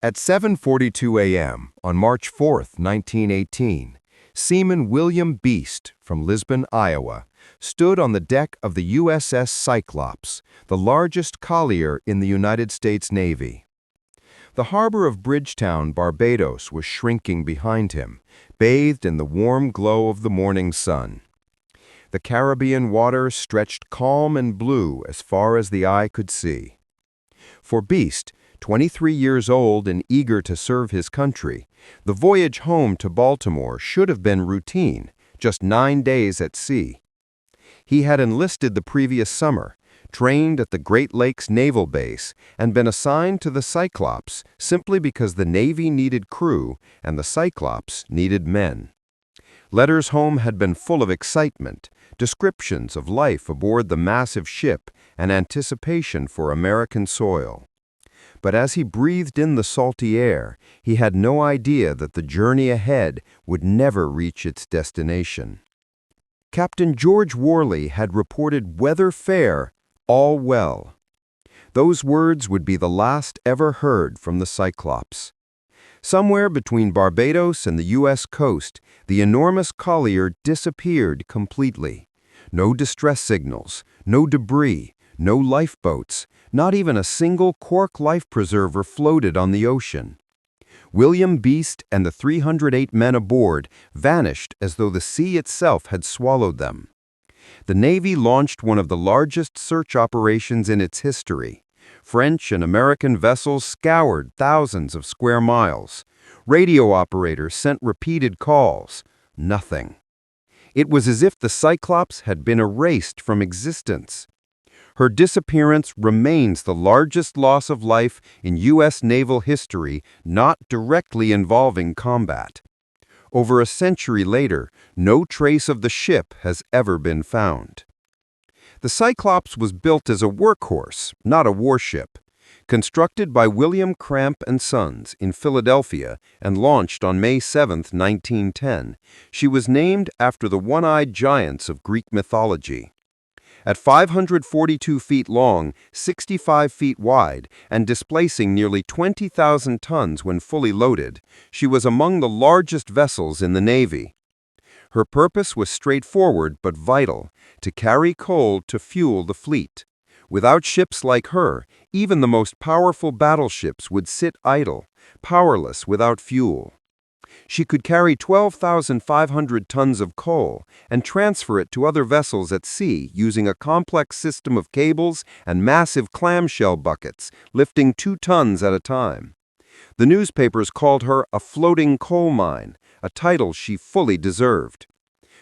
At 7:42 a.m. on March 4, 1918, Seaman William Beast from Lisbon, Iowa, stood on the deck of the USS Cyclops, the largest collier in the United States Navy. The harbor of Bridgetown, Barbados, was shrinking behind him, bathed in the warm glow of the morning sun. The Caribbean waters stretched calm and blue as far as the eye could see. For Beast, 23 years old and eager to serve his country, the voyage home to Baltimore should have been routine, just 9 days at sea. He had enlisted the previous summer, trained at the Great Lakes Naval Base, and been assigned to the Cyclops simply because the Navy needed crew and the Cyclops needed men. Letters home had been full of excitement, descriptions of life aboard the massive ship, and anticipation for American soil. But as he breathed in the salty air, he had no idea that the journey ahead would never reach its destination. Captain George Worley had reported weather fair, all well. Those words would be the last ever heard from the Cyclops. Somewhere between Barbados and the U.S. coast, the enormous collier disappeared completely. No distress signals, no debris, no lifeboats, not even a single cork life preserver floated on the ocean. William Beast and the 308 men aboard vanished as though the sea itself had swallowed them. The Navy launched one of the largest search operations in its history. French and American vessels scoured thousands of square miles. Radio operators sent repeated calls. Nothing. It was as if the Cyclops had been erased from existence. Her disappearance remains the largest loss of life in U.S. naval history not directly involving combat. Over a century later, no trace of the ship has ever been found. The Cyclops was built as a workhorse, not a warship. Constructed by William Cramp and Sons in Philadelphia and launched on May 7, 1910, she was named after the one-eyed giants of Greek mythology. At 542 feet long, 65 feet wide, and displacing nearly 20,000 tons when fully loaded, she was among the largest vessels in the Navy. Her purpose was straightforward but vital, to carry coal to fuel the fleet. Without ships like her, even the most powerful battleships would sit idle, powerless without fuel. She could carry 12,500 tons of coal and transfer it to other vessels at sea using a complex system of cables and massive clamshell buckets, lifting 2 tons at a time. The newspapers called her a floating coal mine, a title she fully deserved.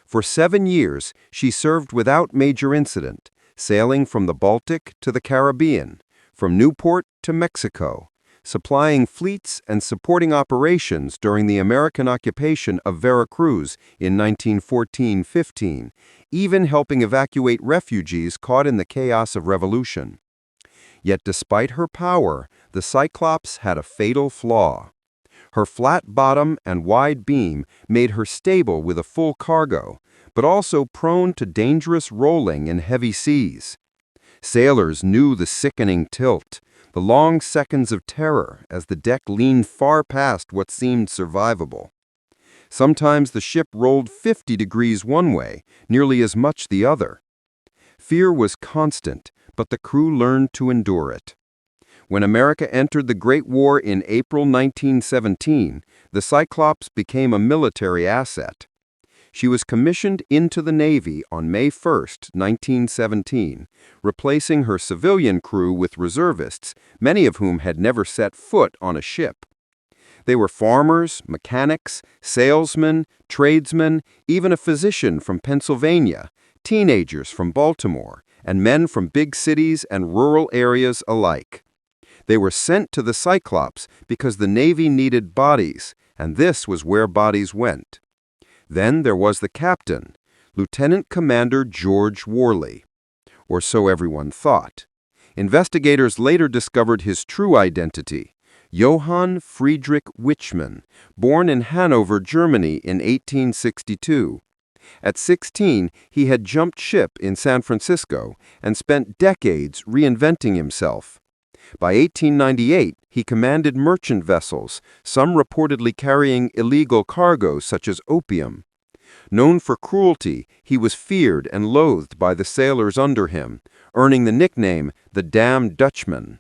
For 7 years, she served without major incident, sailing from the Baltic to the Caribbean, from Newport to Mexico, supplying fleets and supporting operations during the American occupation of Veracruz in 1914-15, even helping evacuate refugees caught in the chaos of revolution. Yet despite her power, the Cyclops had a fatal flaw. Her flat bottom and wide beam made her stable with a full cargo, but also prone to dangerous rolling in heavy seas. Sailors knew the sickening tilt, the long seconds of terror as the deck leaned far past what seemed survivable. Sometimes the ship rolled 50 degrees one way, nearly as much the other. Fear was constant, but the crew learned to endure it. When America entered the Great War in April 1917, the Cyclops became a military asset. She was commissioned into the Navy on May 1, 1917, replacing her civilian crew with reservists, many of whom had never set foot on a ship. They were farmers, mechanics, salesmen, tradesmen, even a physician from Pennsylvania, teenagers from Baltimore, and men from big cities and rural areas alike. They were sent to the Cyclops because the Navy needed bodies, and this was where bodies went. Then there was the captain, Lieutenant Commander George Worley. Or so everyone thought. Investigators later discovered his true identity, Johann Friedrich Wichmann, born in Hanover, Germany in 1862. At 16, he had jumped ship in San Francisco and spent decades reinventing himself. By 1898, he commanded merchant vessels, some reportedly carrying illegal cargoes such as opium. Known for cruelty, he was feared and loathed by the sailors under him, earning the nickname the Damned Dutchman.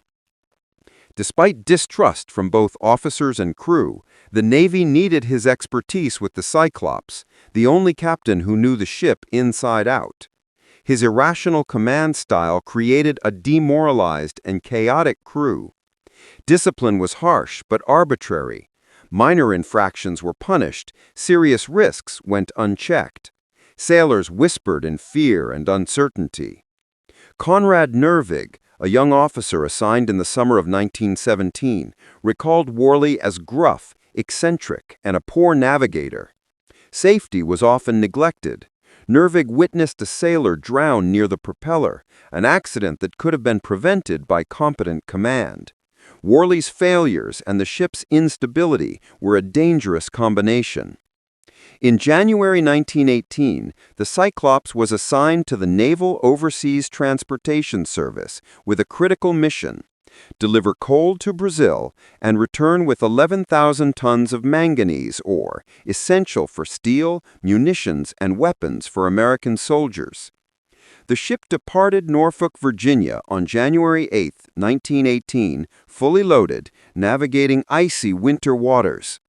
Despite distrust from both officers and crew, the Navy needed his expertise with the Cyclops, the only captain who knew the ship inside out. His irrational command style created a demoralized and chaotic crew. Discipline was harsh but arbitrary. Minor infractions were punished, serious risks went unchecked. Sailors whispered in fear and uncertainty. Conrad Nervig, a young officer assigned in the summer of 1917, recalled Worley as gruff, eccentric, and a poor navigator. Safety was often neglected. Nervig witnessed a sailor drown near the propeller, an accident that could have been prevented by competent command. Worley's failures and the ship's instability were a dangerous combination. In January 1918, the Cyclops was assigned to the Naval Overseas Transportation Service with a critical mission: deliver coal to Brazil and return with 11,000 tons of manganese ore, essential for steel, munitions, and weapons for American soldiers. The ship departed Norfolk, Virginia on January 8, 1918, fully loaded, navigating icy winter waters.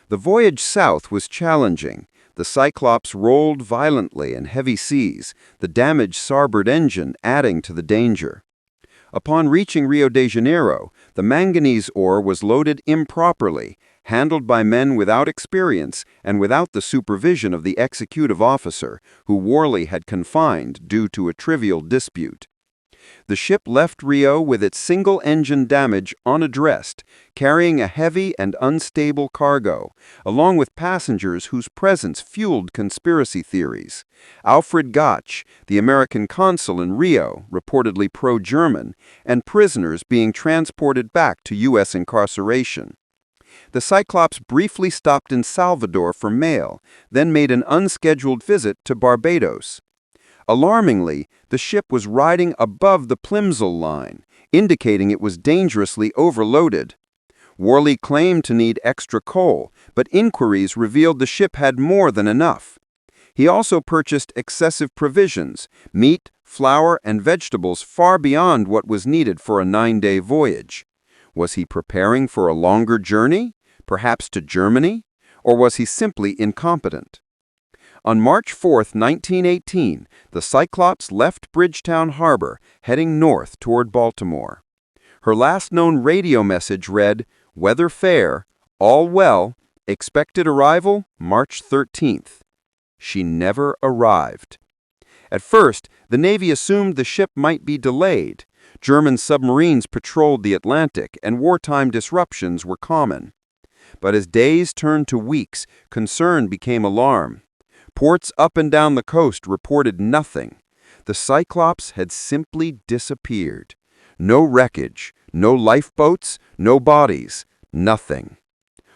The voyage south was challenging. The Cyclops rolled violently in heavy seas, the damaged starboard engine adding to the danger. Upon reaching Rio de Janeiro, the manganese ore was loaded improperly, handled by men without experience and without the supervision of the executive officer, who Worley had confined due to a trivial dispute. The ship left Rio with its single engine damage unaddressed, carrying a heavy and unstable cargo, along with passengers whose presence fueled conspiracy theories. Alfred Gotch, the American consul in Rio, reportedly pro-German, and prisoners being transported back to U.S. incarceration. The Cyclops briefly stopped in Salvador for mail, then made an unscheduled visit to Barbados. Alarmingly, the ship was riding above the Plimsoll line, indicating it was dangerously overloaded. Worley claimed to need extra coal, but inquiries revealed the ship had more than enough. He also purchased excessive provisions, meat, flour, and vegetables far beyond what was needed for a 9-day voyage. Was he preparing for a longer journey, perhaps to Germany, or was he simply incompetent? On March 4, 1918, the Cyclops left Bridgetown Harbor, heading north toward Baltimore. Her last known radio message read, "Weather fair, all well, expected arrival March 13th. She never arrived. At first, the Navy assumed the ship might be delayed. German submarines patrolled the Atlantic, and wartime disruptions were common. But as days turned to weeks, concern became alarm. Ports up and down the coast reported nothing. The Cyclops had simply disappeared. No wreckage, no lifeboats, no bodies, nothing.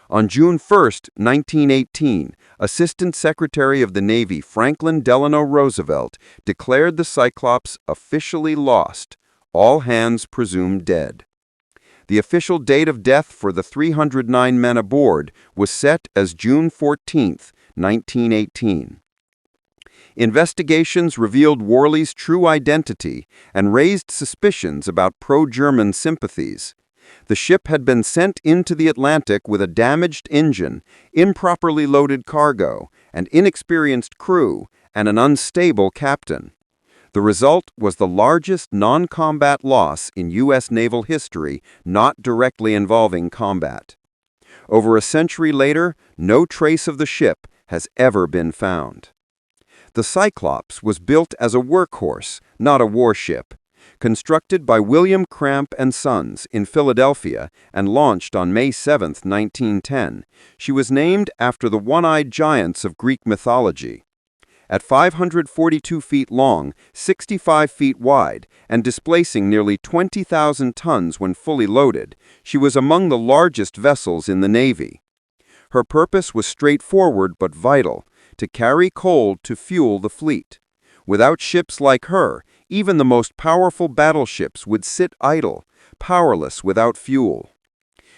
On June 1, 1918, Assistant Secretary of the Navy Franklin Delano Roosevelt declared the Cyclops officially lost, all hands presumed dead. The official date of death for the 309 men aboard was set as June 14, 1918. Investigations revealed Worley's true identity and raised suspicions about pro-German sympathies. The ship had been sent into the Atlantic with a damaged engine, improperly loaded cargo, an inexperienced crew, and an unstable captain. The result was the largest non-combat loss in U.S. naval history not directly involving combat. Over a century later, no trace of the ship has ever been found. The Cyclops was built as a workhorse, not a warship. Constructed by William Cramp and Sons in Philadelphia and launched on May 7, 1910, she was named after the one-eyed giants of Greek mythology. At 542 feet long, 65 feet wide, and displacing nearly 20,000 tons when fully loaded, she was among the largest vessels in the Navy. Her purpose was straightforward but vital: to carry coal to fuel the fleet. Without ships like her, Even the most powerful battleships would sit idle, powerless without fuel.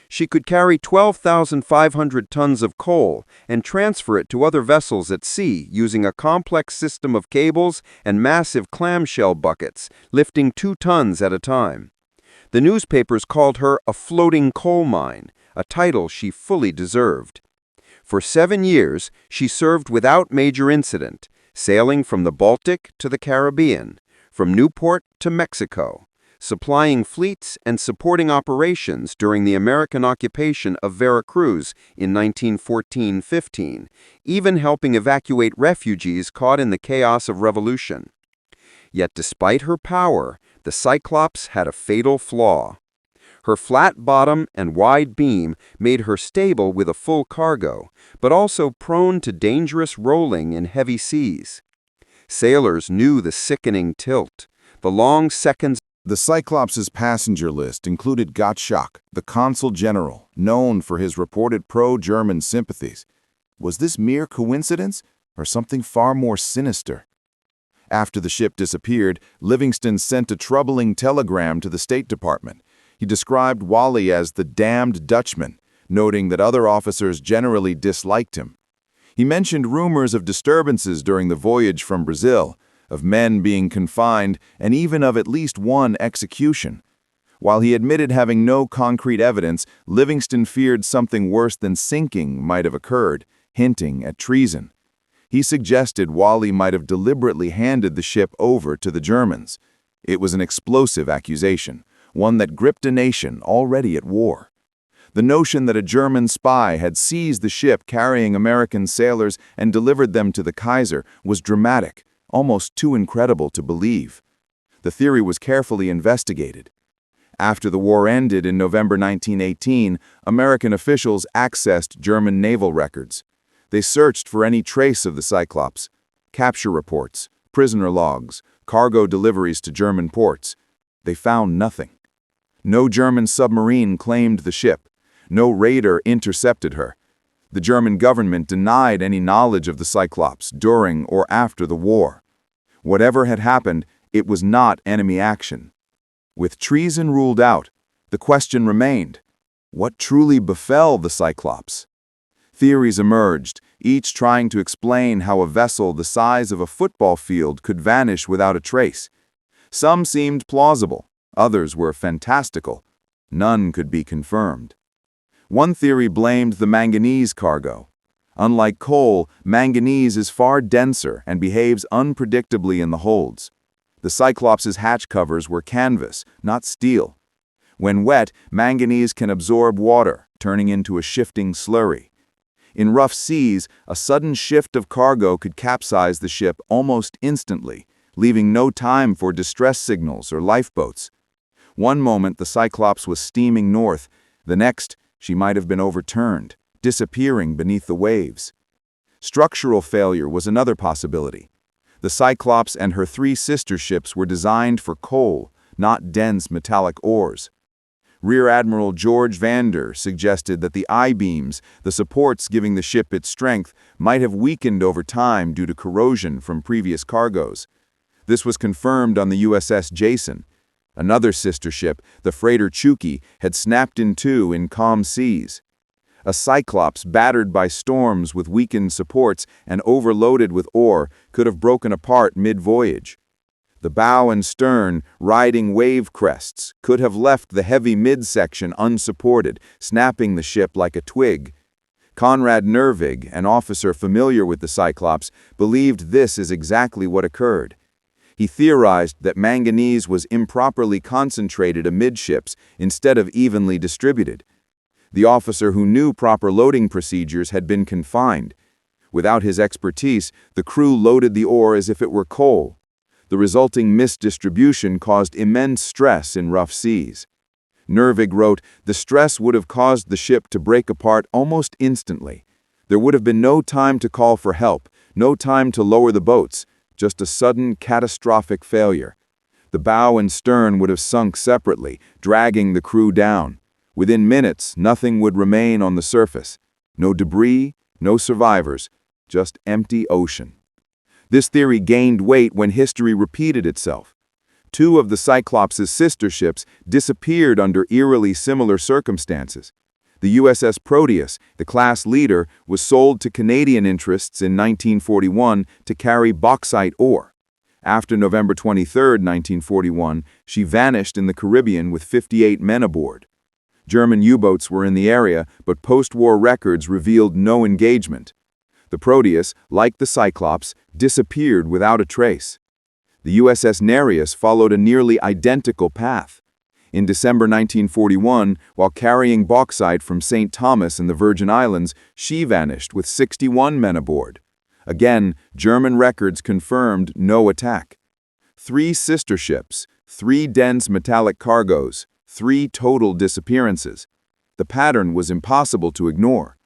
She could carry 12,500 tons of coal and transfer it to other vessels at sea using a complex system of cables and massive clamshell buckets, lifting 2 tons at a time. The newspapers called her a floating coal mine, a title she fully deserved. For 7 years, she served without major incident, sailing from the Baltic to the Caribbean, from Newport to Mexico, supplying fleets and supporting operations during the American occupation of Veracruz in 1914-15, even helping evacuate refugees caught in the chaos of revolution. Yet despite her power, the Cyclops had a fatal flaw. Her flat bottom and wide beam made her stable with a full cargo, but also prone to dangerous rolling in heavy seas. Sailors knew the sickening tilt, the long seconds. The Cyclops' passenger list included Gottschalk, the consul general, known for his reported pro-German sympathies. Was this mere coincidence, or something far more sinister? After the ship disappeared, Livingston sent a troubling telegram to the State Department. He described Wally as the damned Dutchman, noting that other officers generally disliked him. He mentioned rumors of disturbances during the voyage from Brazil, of men being confined, and even of at least one execution. While he admitted having no concrete evidence, Livingston feared something worse than sinking might have occurred, hinting at treason. He suggested Wally might have deliberately handed the ship over to the Germans. It was an explosive accusation, one that gripped a nation already at war. The notion that a German spy had seized the ship carrying American sailors and delivered them to the Kaiser was dramatic, almost too incredible to believe. The theory was carefully investigated. After the war ended in November 1918, American officials accessed German naval records. They searched for any trace of the Cyclops: capture reports, prisoner logs, cargo deliveries to German ports. They found nothing. No German submarine claimed the ship. No raider intercepted her. The German government denied any knowledge of the Cyclops during or after the war. Whatever had happened, it was not enemy action. With treason ruled out, the question remained: what truly befell the Cyclops? Theories emerged, each trying to explain how a vessel the size of a football field could vanish without a trace. Some seemed plausible, others were fantastical. None could be confirmed. One theory blamed the manganese cargo. Unlike coal, manganese is far denser and behaves unpredictably in the holds. The Cyclops' hatch covers were canvas, not steel. When wet, manganese can absorb water, turning into a shifting slurry. In rough seas, a sudden shift of cargo could capsize the ship almost instantly, leaving no time for distress signals or lifeboats. One moment the Cyclops was steaming north, the next she might have been overturned, disappearing beneath the waves. Structural failure was another possibility. The Cyclops and her 3 sister ships were designed for coal, not dense metallic ores. Rear Admiral George Vander suggested that the I-beams, the supports giving the ship its strength, might have weakened over time due to corrosion from previous cargoes. This was confirmed on the USS Jason. Another sister ship, the freighter Chukchi, had snapped in two in calm seas. A Cyclops battered by storms with weakened supports and overloaded with ore could have broken apart mid-voyage. The bow and stern, riding wave crests, could have left the heavy midsection unsupported, snapping the ship like a twig. Conrad Nervig, an officer familiar with the Cyclops, believed this is exactly what occurred. He theorized that manganese was improperly concentrated amidships instead of evenly distributed. The officer who knew proper loading procedures had been confined. Without his expertise, the crew loaded the ore as if it were coal. The resulting misdistribution caused immense stress in rough seas. Nervig wrote, "The stress would have caused the ship to break apart almost instantly. There would have been no time to call for help, no time to lower the boats, just a sudden catastrophic failure. The bow and stern would have sunk separately, dragging the crew down. Within minutes, nothing would remain on the surface. No debris, no survivors, just empty ocean." This theory gained weight when history repeated itself. Two of the Cyclops' sister ships disappeared under eerily similar circumstances. The USS Proteus, the class leader, was sold to Canadian interests in 1941 to carry bauxite ore. After November 23, 1941, she vanished in the Caribbean with 58 men aboard. German U-boats were in the area, but post-war records revealed no engagement. The Proteus, like the Cyclops, disappeared without a trace. The USS Nereus followed a nearly identical path. In December 1941, while carrying bauxite from St. Thomas in the Virgin Islands, she vanished with 61 men aboard. Again, German records confirmed no attack. 3 sister ships, 3 dense metallic cargoes, 3 total disappearances. The pattern was impossible to ignore.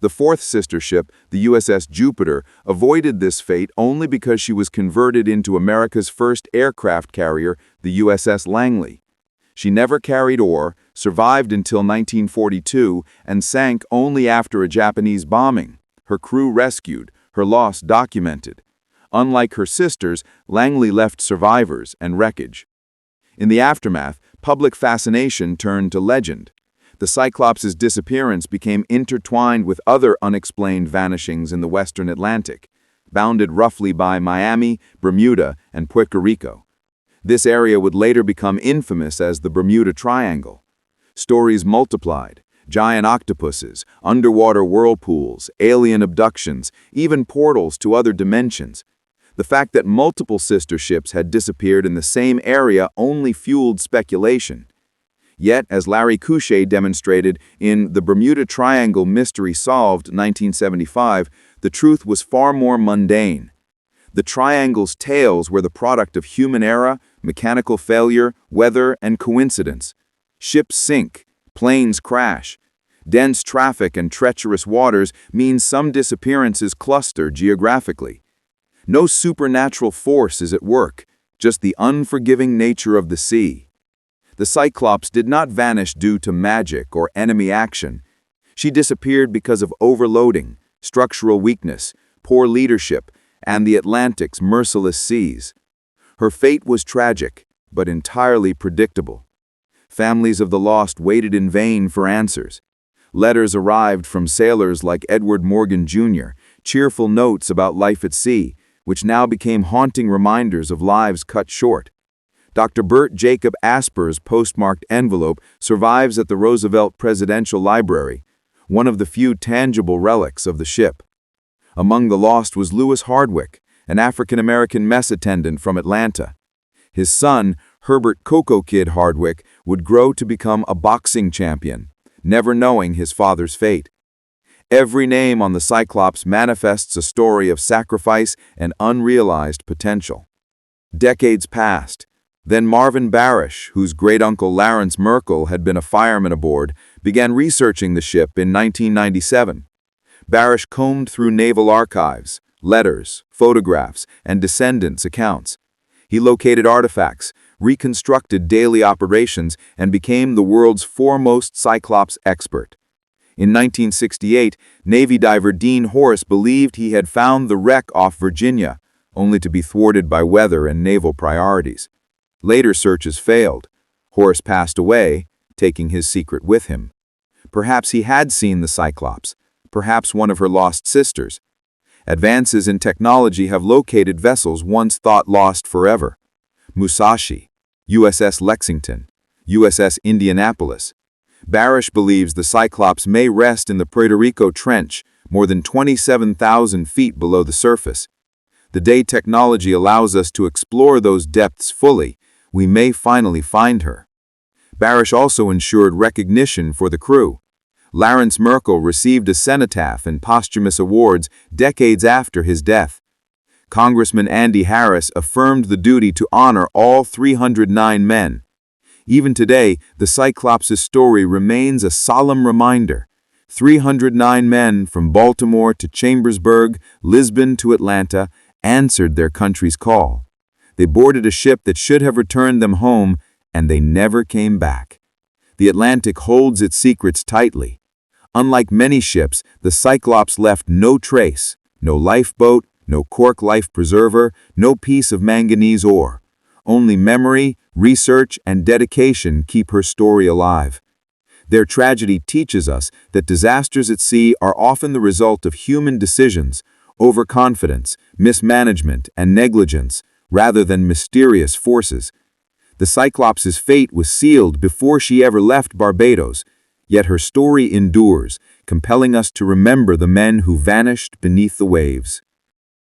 The 4th sister ship, the USS Jupiter, avoided this fate only because she was converted into America's first aircraft carrier, the USS Langley. She never carried ore, survived until 1942, and sank only after a Japanese bombing. Her crew rescued, her loss documented. Unlike her sisters, Langley left survivors and wreckage. In the aftermath, public fascination turned to legend. The Cyclops' disappearance became intertwined with other unexplained vanishings in the western Atlantic, bounded roughly by Miami, Bermuda, and Puerto Rico. This area would later become infamous as the Bermuda Triangle. Stories multiplied: giant octopuses, underwater whirlpools, alien abductions, even portals to other dimensions. The fact that multiple sister ships had disappeared in the same area only fueled speculation. Yet, as Larry Couchet demonstrated in The Bermuda Triangle Mystery Solved, 1975, the truth was far more mundane. The triangle's tales were the product of human error, mechanical failure, weather, and coincidence. Ships sink, planes crash. Dense traffic and treacherous waters mean some disappearances cluster geographically. No supernatural force is at work, just the unforgiving nature of the sea. The Cyclops did not vanish due to magic or enemy action. She disappeared because of overloading, structural weakness, poor leadership, and the Atlantic's merciless seas. Her fate was tragic, but entirely predictable. Families of the lost waited in vain for answers. Letters arrived from sailors like Edward Morgan Jr., cheerful notes about life at sea, which now became haunting reminders of lives cut short. Dr. Bert Jacob Asper's postmarked envelope survives at the Roosevelt Presidential Library, one of the few tangible relics of the ship. Among the lost was Lewis Hardwick, an African-American mess attendant from Atlanta. His son, Herbert Coco Kid Hardwick, would grow to become a boxing champion, never knowing his father's fate. Every name on the Cyclops manifests a story of sacrifice and unrealized potential. Decades passed. Then Marvin Barish, whose great-uncle Lawrence Merkel had been a fireman aboard, began researching the ship in 1997. Barish combed through naval archives, letters, photographs, and descendants' accounts. He located artifacts, reconstructed daily operations, and became the world's foremost Cyclops expert. In 1968, Navy diver Dean Horace believed he had found the wreck off Virginia, only to be thwarted by weather and naval priorities. Later searches failed. Horace passed away, taking his secret with him. Perhaps he had seen the Cyclops, perhaps one of her lost sisters. Advances in technology have located vessels once thought lost forever. Musashi, USS Lexington, USS Indianapolis. Barish believes the Cyclops may rest in the Puerto Rico Trench, more than 27,000 feet below the surface. The day technology allows us to explore those depths fully, we may finally find her. Barish also ensured recognition for the crew. Lawrence Merkel received a cenotaph and posthumous awards decades after his death. Congressman Andy Harris affirmed the duty to honor all 309 men. Even today, the Cyclops' story remains a solemn reminder. 309 men from Baltimore to Chambersburg, Lisbon to Atlanta, answered their country's call. They boarded a ship that should have returned them home, and they never came back. The Atlantic holds its secrets tightly. Unlike many ships, the Cyclops left no trace, no lifeboat, no cork life preserver, no piece of manganese ore. Only memory, research, and dedication keep her story alive. Their tragedy teaches us that disasters at sea are often the result of human decisions, overconfidence, mismanagement, and negligence, rather than mysterious forces. The Cyclops' fate was sealed before she ever left Barbados, yet her story endures, compelling us to remember the men who vanished beneath the waves.